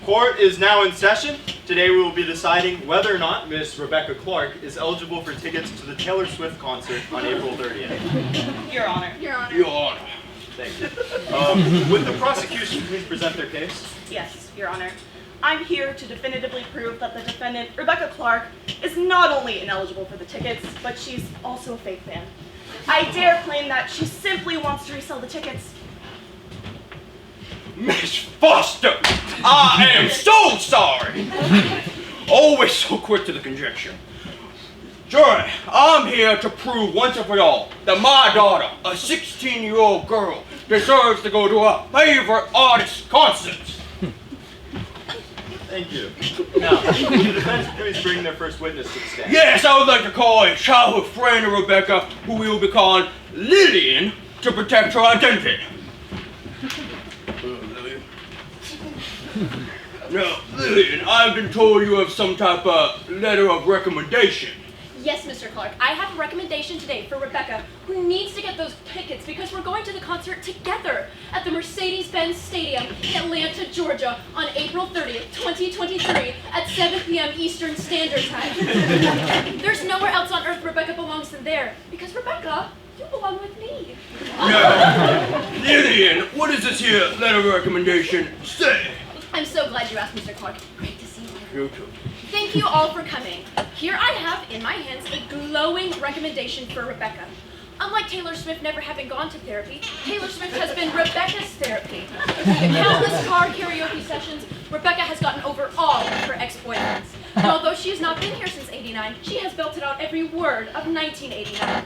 Court is now in session. Today we will be deciding whether or not Miss Rebecca Clarke is eligible for tickets to the Taylor Swift concert on April 30th. Your Honor. Your Honor. Your Honor. Thank you. Would the prosecution please present their case? Yes, Your Honor. I'm here to definitively prove that the defendant, Rebecca Clarke, is not only ineligible for the tickets, but she's also a fake fan. I dare claim that she simply wants to resell the tickets. Miss Foster, I am so sorry. Always so quick to the conjecture. Jury, I'm here to prove once and for all that my daughter, a 16-year-old girl, deserves to go to her favorite artist's concert. Thank you. Now, would the defense please bring their first witness to the stand? Yes, I would like to call a childhood friend of Rebecca, who we will be calling Lillian, to protect her identity. Lillian. Now, Lillian, I've been told you have some type of letter of recommendation. Yes, Mr. Clarke. I have a recommendation today for Rebecca, who needs to get those tickets because we're going to the concert together at the Mercedes-Benz Stadium in Atlanta, Georgia on April 30th, 2023 at 7 p.m. Eastern Standard Time. There's nowhere else on earth Rebecca belongs than there because Rebecca, you belong with me. Now, Lillian, what does this here letter of recommendation say? I'm so glad you asked, Mr. Clarke. Great to see you. You too. Thank you all for coming. Here I have in my hands a glowing recommendation for Rebecca. Unlike Taylor Swift never having gone to therapy, Taylor Swift has been Rebecca's therapy. In countless car karaoke sessions, Rebecca has gotten over all of her ex-boyfriends. And although she has not been here since '89, she has belted out every word of 1989.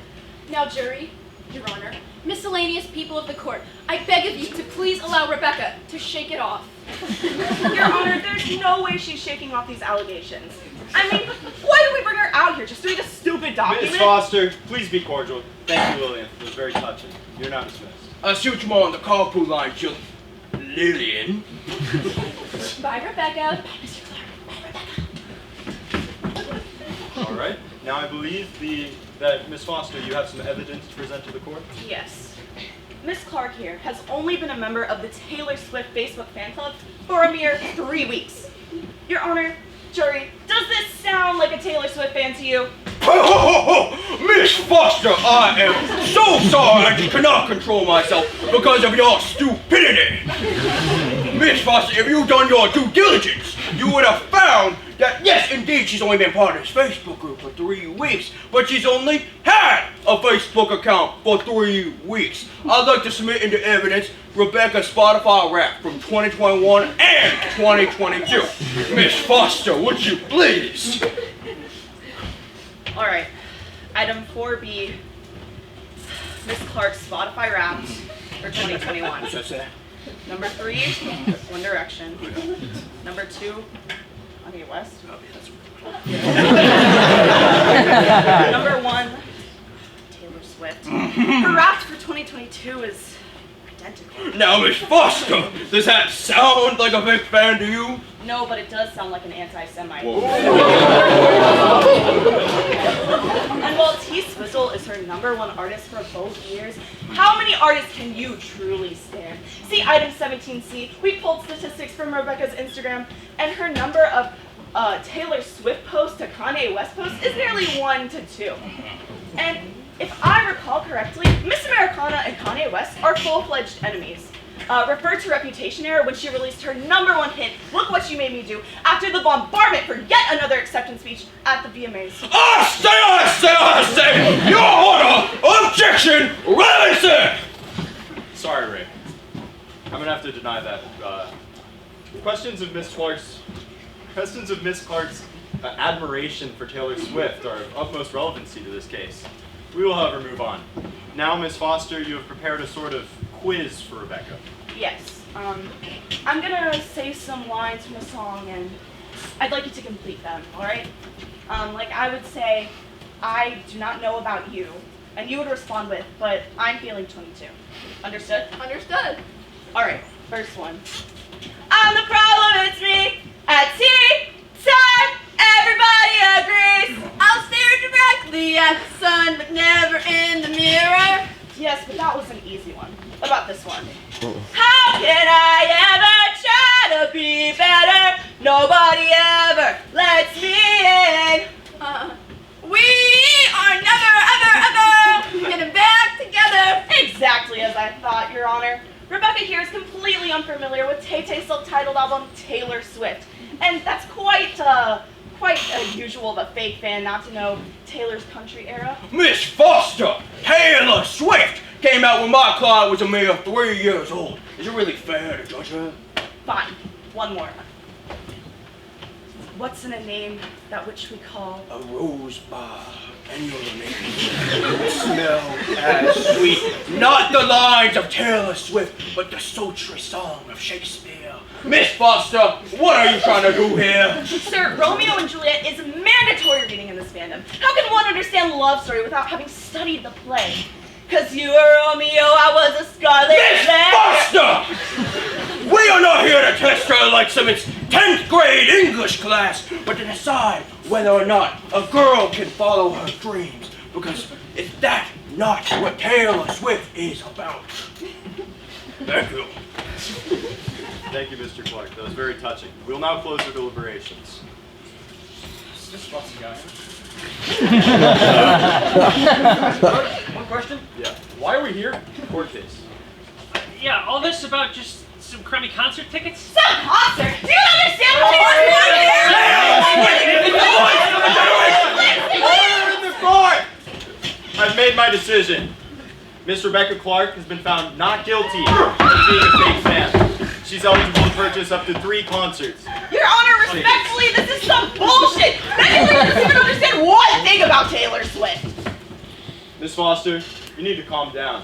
Now, jury, Your Honor, miscellaneous people of the court, I beg of you to please allow Rebecca to shake it off. Your Honor, there's no way she's shaking off these allegations. I mean, why did we bring her out here? Just to read a stupid document? Miss Foster, please be cordial. Thank you, Lillian. It was very touching. You're not dismissed. I see what you more on the carpool line, Lillian. Bye, Rebecca. Bye, Mr. Clarke. Bye, Rebecca. All right. Now I believe that Miss Foster, you have some evidence to present to the court? Yes. Miss Clarke here has only been a member of the Taylor Swift Facebook fan club for a mere 3 weeks. Your Honor, jury, does this sound like a Taylor Swift fan to you? Miss Foster, I am so sorry I just cannot control myself because of your stupidity. Miss Foster, if you'd done your due diligence, you would have found that, yes, indeed, she's only been part of this Facebook group for 3 weeks, but she's only had a Facebook account for 3 weeks. I'd like to submit into evidence Rebecca's Spotify rap from 2021 and 2022. Miss Foster, would you please? All right. Item 4B, Miss Clarke's Spotify Wrapped for 2021. What's that say? Number 3, One Direction. Number 2, Kanye West. Number 1, Taylor Swift. Her Wrapped for 2022 is identical. Now, Miss Foster, does that sound like a big fan to you? No, but it does sound like an anti-Semite. And while T-Swizzle is her #1 artist for both years, how many artists can you truly stand? See item 17C, we pulled statistics from Rebecca's Instagram, and her number of Taylor Swift posts to Kanye West posts is nearly 1 to 2. And if I recall correctly, Miss Americana and Kanye West are full-fledged enemies. Referred to Reputation era when she released her #1 hit, Look What You Made Me Do, after the bombardment for yet another acceptance speech at the VMAs. I say, Your Honor, objection, release. Sorry, Rick. I'm gonna have to deny that. Questions of Miss Clarke's admiration for Taylor Swift are of utmost relevancy to this case. We will, however, move on. Now, Miss Foster, you have prepared a sort of quiz for Rebecca. Yes. I'm gonna say some lines from a song, and I'd like you to complete them, all right? Like I would say, I do not know about you, and you would respond with, but I'm feeling 22. Understood? Understood. All right, first one. I'm the problem, it's me. At tea time, everybody agrees. I'll stare directly at the sun, but never in the mirror. Yes, but that was an easy one. What about this one? How can I ever try to be better Nobody ever lets me in. We are never, ever getting back together. Exactly as I thought, Your Honor. Rebecca here is completely unfamiliar with Tay-Tay's self-titled album, Taylor Swift. And that's quite unusual of a fake fan not to know Taylor's country era. Miss Foster, Taylor Swift came out when my client was a mere 3 years old. Is it really fair to judge her? Fine, one more. What's in a name that which we call A rose bar, and your name smell as sweet. Not the lines of Taylor Swift, but the sultry song of Shakespeare. Miss Foster, what are you trying to do here? Sir, Romeo and Juliet is mandatory reading in this fandom. How can one understand love story without having studied the play? 'Cause you were Romeo, I was a scarlet Miss Foster! We are not here to test her like some 10th grade English class, but to decide whether or not a girl can follow her dreams. Because is that not what Taylor Swift is about? Thank you. Thank you, Mr. Clarke. That was very touching. We will now close the deliberations. Is this fucking guy? One question? Yeah. Why are we here? Court case. Yeah, all this about just some crummy concert tickets? Some concert? Do you understand what I've made my decision. Miss Rebecca Clarke has been found not guilty of being a fake fan. She's eligible to purchase up to 3 concerts. Your Honor, respectfully, this is some bullshit! Becky doesn't even understand one thing about Taylor Swift! Miss Foster, you need to calm down.